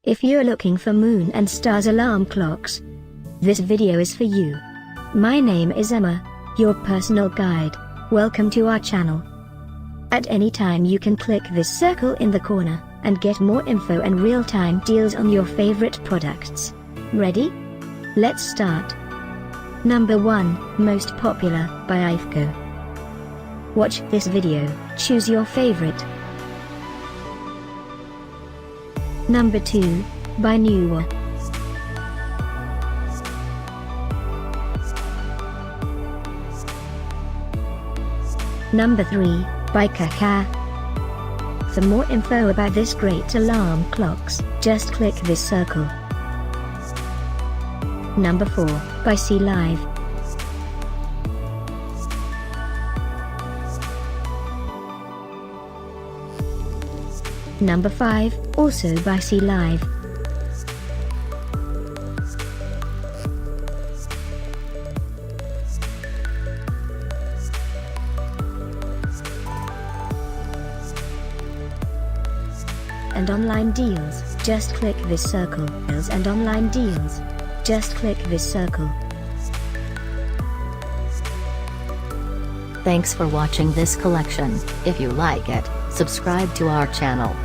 If you're looking for moon and stars alarm clocks, this video is for you. My name is Emma, your personal guide. Welcome to our channel. At any time you can click this circle in the corner, and get more info and real-time deals on your favorite products. Ready? Let's start. Number 1, Most Popular, by Ifecco. Watch this video, choose your favorite. Number 2, by NUWA. Number 3, by Kaka. For more info about this great alarm clocks, just click this circle. Number 4, by Sealive. Number 5, also by Sealive. And online deals, just click this circle. And online deals, just click this circle. Thanks for watching this collection. If you like it, subscribe to our channel.